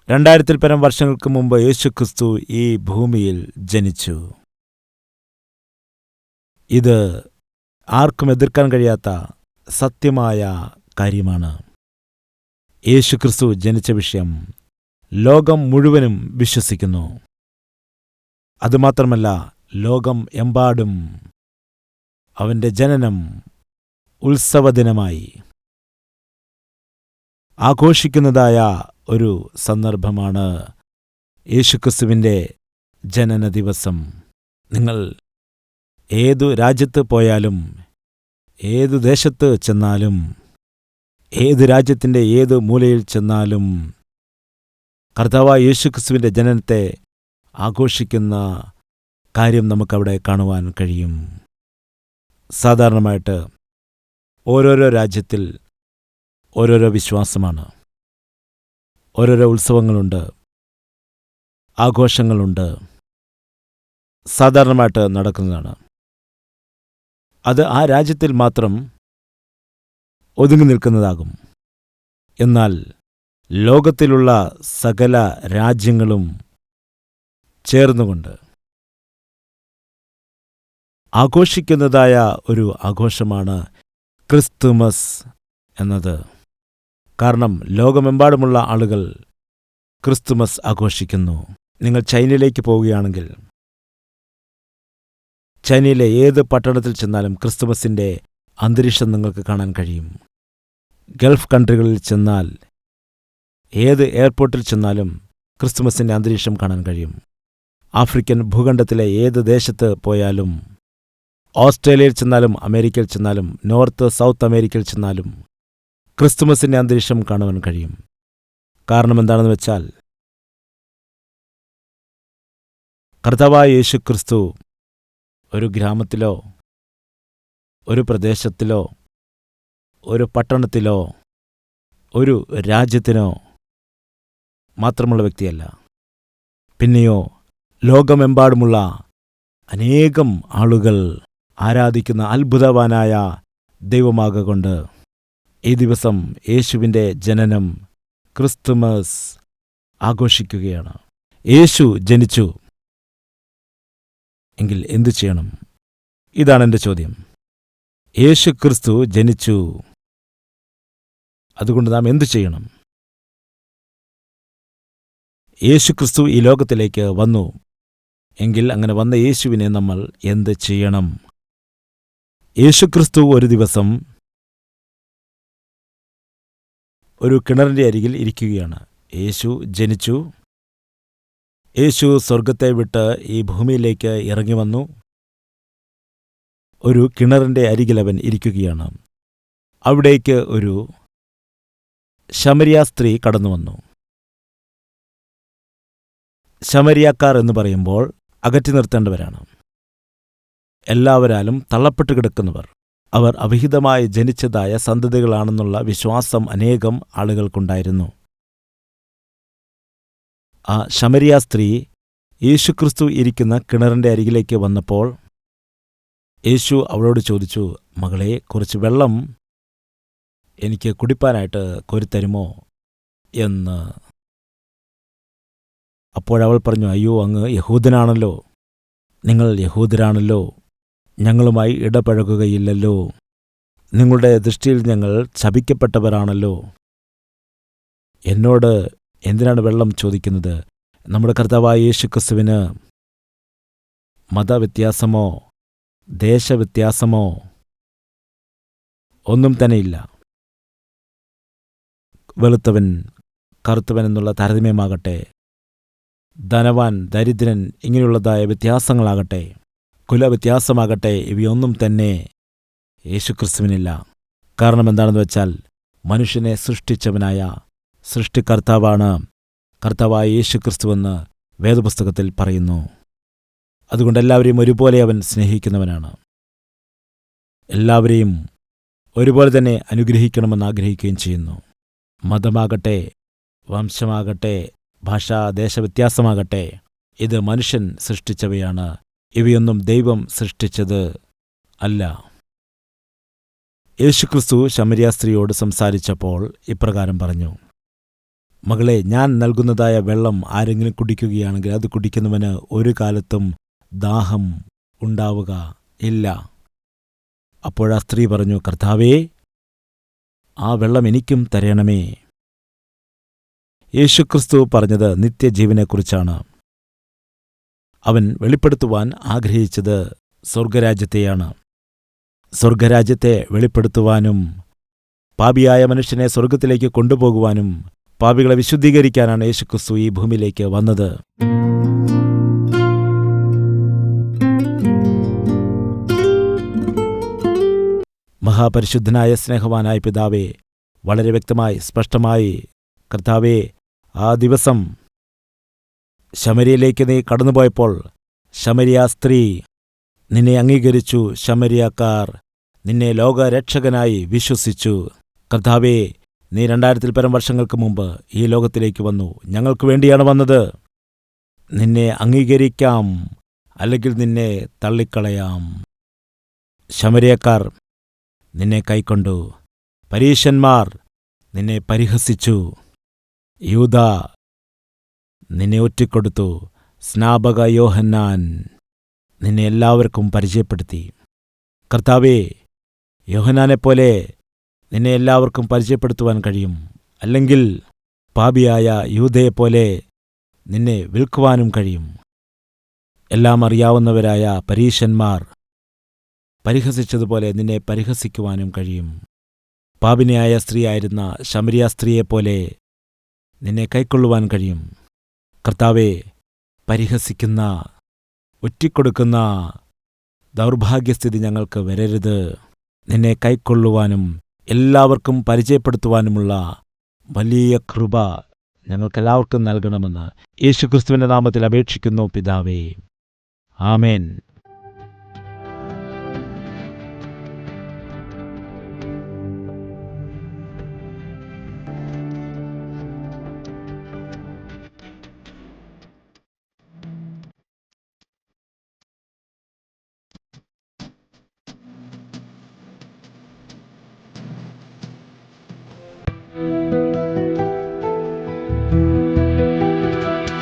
2000 പരം വർഷങ്ങൾക്ക് മുമ്പ് യേശുക്രിസ്തു ഈ ഭൂമിയിൽ ജനിച്ചു. ഇത് ആർക്കും എതിർക്കാൻ കഴിയാത്ത സത്യമായ കാര്യമാണ്. യേശുക്രിസ്തു ജനിച്ച വിഷയം ലോകം മുഴുവനും വിശ്വസിക്കുന്നു. അതുമാത്രമല്ല, ലോകം എമ്പാടും അവൻ്റെ ജനനം ഉത്സവദിനമായി ആഘോഷിക്കുന്നതായ ഒരു സന്ദർഭമാണ് യേശുക്രിസ്തുവിൻ്റെ ജനന ദിവസം. നിങ്ങൾ ഏതു രാജ്യത്ത് പോയാലും, ഏതു ദേശത്ത് ചെന്നാലും, ഏത് രാജ്യത്തിൻ്റെ ഏത് മൂലയിൽ ചെന്നാലും കർത്താവായ യേശുക്രിസ്തുവിൻ്റെ ജനനത്തെ ആഘോഷിക്കുന്ന കാര്യം നമുക്കവിടെ കാണുവാൻ കഴിയും. സാധാരണമായിട്ട് ഓരോരോ രാജ്യത്തിൽ ഓരോരോ വിശ്വാസമാണ്, ഓരോരോ ഉത്സവങ്ങളുണ്ട്, ആഘോഷങ്ങളുണ്ട്, സാധാരണമായിട്ട് നടക്കുന്നതാണ്. അത് ആ രാജ്യത്തിൽ മാത്രം ഒതുങ്ങി നിൽക്കുന്നതാകും. എന്നാൽ ലോകത്തിലുള്ള സകല രാജ്യങ്ങളും ചേർന്നുകൊണ്ട് ആഘോഷിക്കുന്നതായ ഒരു ആഘോഷമാണ് ക്രിസ്തുമസ് എന്നത്. കാരണം ലോകമെമ്പാടുമുള്ള ആളുകൾ ക്രിസ്തുമസ് ആഘോഷിക്കുന്നു. നിങ്ങൾ ചൈനയിലേക്ക് പോവുകയാണെങ്കിൽ ചൈനയിലെ ഏത് പട്ടണത്തിൽ ചെന്നാലും ക്രിസ്തുമസിൻ്റെ അന്തരീക്ഷം നിങ്ങൾക്ക് കാണാൻ കഴിയും. ഗൾഫ് കൺട്രികളിൽ ചെന്നാൽ, ഏത് എയർപോർട്ടിൽ ചെന്നാലും ക്രിസ്തുമസിൻ്റെ അന്തരീക്ഷം കാണാൻ കഴിയും. ആഫ്രിക്കൻ ഭൂഖണ്ഡത്തിലെ ഏത് ദേശത്ത് പോയാലും, ഓസ്ട്രേലിയയിൽ ചെന്നാലും, അമേരിക്കയിൽ ചെന്നാലും, നോർത്ത് സൗത്ത് അമേരിക്കയിൽ ചെന്നാലും ക്രിസ്തുമസിൻ്റെ അന്തരീക്ഷം കാണുവാൻ കഴിയും. കാരണം എന്താണെന്ന് വെച്ചാൽ, കർത്താവായ യേശുക്രിസ്തു ഒരു ഗ്രാമത്തിലോ ഒരു പ്രദേശത്തിലോ ഒരു പട്ടണത്തിലോ ഒരു രാജ്യത്തിനോ മാത്രമുള്ള വ്യക്തിയല്ല. പിന്നെയോ ലോകമെമ്പാടുമുള്ള അനേകം ആളുകൾ ആരാധിക്കുന്ന അത്ഭുതവാനായ ദൈവമാകൊണ്ട് ഈ ദിവസം യേശുവിൻ്റെ ജനനം ക്രിസ്തുമസ് ആഘോഷിക്കുകയാണ്. യേശു ജനിച്ചു എങ്കിൽ എന്തു ചെയ്യണം? ഇതാണ് എൻ്റെ ചോദ്യം. യേശു ക്രിസ്തു ജനിച്ചു, അതുകൊണ്ട് നാം എന്തു ചെയ്യണം? യേശുക്രിസ്തു ഈ ലോകത്തിലേക്ക് വന്നു എങ്കിൽ അങ്ങനെ വന്ന യേശുവിനെ നമ്മൾ എന്ത് ചെയ്യണം? യേശുക്രിസ്തു ഒരു ദിവസം ഒരു കിണറിൻ്റെ അരികിൽ ഇരിക്കുകയാണ്. യേശു ജനിച്ചു. യേശു സ്വർഗത്തെ വിട്ട് ഈ ഭൂമിയിലേക്ക് ഇറങ്ങി വന്നു. ഒരു കിണറിൻ്റെ അരികിലവൻ ഇരിക്കുകയാണ്. അവിടേക്ക് ഒരു ശമരിയ സ്ത്രീ കടന്നു വന്നു. ശമരിയാക്കാർ എന്ന് പറയുമ്പോൾ അകറ്റി നിർത്തേണ്ടവരാണ്. എല്ലാവരാലും തള്ളപ്പെട്ടു കിടക്കുന്നവർ. അവർ അവിഹിതമായി ജനിച്ചതായ സന്തതികളാണെന്നുള്ള വിശ്വാസം അനേകം ആളുകൾക്കുണ്ടായിരുന്നു. ആ ശമരിയ സ്ത്രീ യേശുക്രിസ്തു ഇരിക്കുന്ന കിണറിൻ്റെ അരികിലേക്ക് വന്നപ്പോൾ യേശു അവളോട് ചോദിച്ചു, മകളെ, കുറച്ച് വെള്ളം എനിക്ക് കുടിപ്പാനായിട്ട് കോരിത്തരുമോ എന്ന്. അപ്പോഴവൾ പറഞ്ഞു, അയ്യോ, അങ്ങ് യഹൂദനാണല്ലോ, നിങ്ങൾ യഹൂദരാണല്ലോ, ഞങ്ങളുമായി ഇടപഴകുകയില്ലല്ലോ, നിങ്ങളുടെ ദൃഷ്ടിയിൽ ഞങ്ങൾ ശപിക്കപ്പെട്ടവരാണല്ലോ, എന്നോട് എന്തിനാണ് വെള്ളം ചോദിക്കുന്നത്? നമ്മുടെ കർത്താവായ യേശുക്രിസ്തുവിന് മതവ്യത്യാസമോ ദേശവ്യത്യാസമോ ഒന്നും തന്നെയില്ല. വെളുത്തവൻ കറുത്തവൻ എന്നുള്ള താരതമ്യമാകട്ടെ, ധനവാൻ ദരിദ്രൻ ഇങ്ങനെയുള്ളതായ വ്യത്യാസങ്ങളാകട്ടെ, കുലവ്യത്യാസമാകട്ടെ, ഇവയൊന്നും തന്നെ യേശുക്രിസ്തുവിനില്ല. കാരണം എന്താണെന്ന് വെച്ചാൽ, മനുഷ്യനെ സൃഷ്ടിച്ചവനായ സൃഷ്ടികർത്താവാണ് കർത്താവായ യേശുക്രിസ്തുവെന്ന് വേദപുസ്തകത്തിൽ പറയുന്നു. അതുകൊണ്ട് എല്ലാവരെയും ഒരുപോലെ അവൻ സ്നേഹിക്കുന്നവനാണ്. എല്ലാവരെയും ഒരുപോലെ തന്നെ അനുഗ്രഹിക്കണമെന്ന് ആഗ്രഹിക്കുകയും ചെയ്യുന്നു. മതമാകട്ടെ, വംശമാകട്ടെ, ഭാഷാ ദേശവ്യത്യാസമാകട്ടെ, ഇത് മനുഷ്യൻ സൃഷ്ടിച്ചവയാണ്. ഇവയൊന്നും ദൈവം സൃഷ്ടിച്ചത് അല്ല. യേശുക്രിസ്തു ശമരിയ സ്ത്രീയോട് സംസാരിച്ചപ്പോൾ ഇപ്രകാരം പറഞ്ഞു, മകളെ, ഞാൻ നൽകുന്നതായ വെള്ളം ആരെങ്കിലും കുടിക്കുകയാണെങ്കിൽ അത് കുടിക്കുന്നവന് ഒരു കാലത്തും ദാഹം ഉണ്ടാവുക ഇല്ല. അപ്പോഴാ സ്ത്രീ പറഞ്ഞു, കർത്താവേ, ആ വെള്ളം എനിക്കും തരണമേ. യേശുക്രിസ്തു പറഞ്ഞത് നിത്യജീവനെക്കുറിച്ചാണ്. അവൻ വെളിപ്പെടുത്തുവാൻ ആഗ്രഹിച്ചത് സ്വർഗരാജ്യത്തെയാണ്. സ്വർഗരാജ്യത്തെ വെളിപ്പെടുത്തുവാനും പാപിയായ മനുഷ്യനെ സ്വർഗത്തിലേക്ക് കൊണ്ടുപോകുവാനും പാപികളെ വിശുദ്ധീകരിക്കാനാണ് യേശുക്രിസ്തു ഈ ഭൂമിയിലേക്ക് വന്നത്. മഹാപരിശുദ്ധനായ സ്നേഹവാനായ പിതാവേ, വളരെ വ്യക്തമായി സ്പഷ്ടമായി കർത്താവേ, ആ ദിവസം ശമര്യയിലേക്ക് നീ കടന്നുപോയപ്പോൾ ശമര്യ സ്ത്രീ നിന്നെ അംഗീകരിച്ചു. ശമര്യക്കാർ നിന്നെ ലോകരക്ഷകനായി വിശ്വസിച്ചു. കർത്താവേ, നീ 2000-ൽ പരം വർഷങ്ങൾക്ക് മുമ്പ് ഈ ലോകത്തിലേക്ക് വന്നു. ഞങ്ങൾക്ക് വേണ്ടിയാണ് വന്നത്. നിന്നെ അംഗീകരിക്കാം, അല്ലെങ്കിൽ നിന്നെ തള്ളിക്കളയാം. ശമര്യക്കാർ നിന്നെ കൈക്കൊണ്ടു. പരീശന്മാർ നിന്നെ പരിഹസിച്ചു. യൂദ നിന്നെ ഒറ്റിക്കൊടുത്തു. സ്നാപക യോഹന്നാൻ നിന്നെ എല്ലാവർക്കും പരിചയപ്പെടുത്തി. കർത്താവേ, യോഹന്നാനെപ്പോലെ നിന്നെ എല്ലാവർക്കും പരിചയപ്പെടുത്തുവാൻ കഴിയും. അല്ലെങ്കിൽ പാപിയായ യൂദയെപ്പോലെ നിന്നെ വിൽക്കുവാനും കഴിയും. എല്ലാം അറിയാവുന്നവരായ പരീശന്മാർ പരിഹസിച്ചതുപോലെ നിന്നെ പരിഹസിക്കുവാനും കഴിയും. പാപിനിയായ സ്ത്രീയായിരുന്ന ശമര്യ സ്ത്രീയെപ്പോലെ നിന്നെ കൈക്കൊള്ളുവാൻ കഴിയും. കർത്താവേ, പരിഹസിക്കുന്ന, ഒറ്റിക്കൊടുക്കുന്ന ദൗർഭാഗ്യസ്ഥിതി ഞങ്ങൾക്ക് വരരുത്. നിന്നെ കൈക്കൊള്ളുവാനും എല്ലാവർക്കും പരിചയപ്പെടുത്തുവാനുമുള്ള വലിയ കൃപ ഞങ്ങൾക്കെല്ലാവർക്കും നൽകണമെന്ന് യേശുക്രിസ്തുവിന്റെ നാമത്തിൽ അപേക്ഷിക്കുന്നു പിതാവേ. ആമേൻ.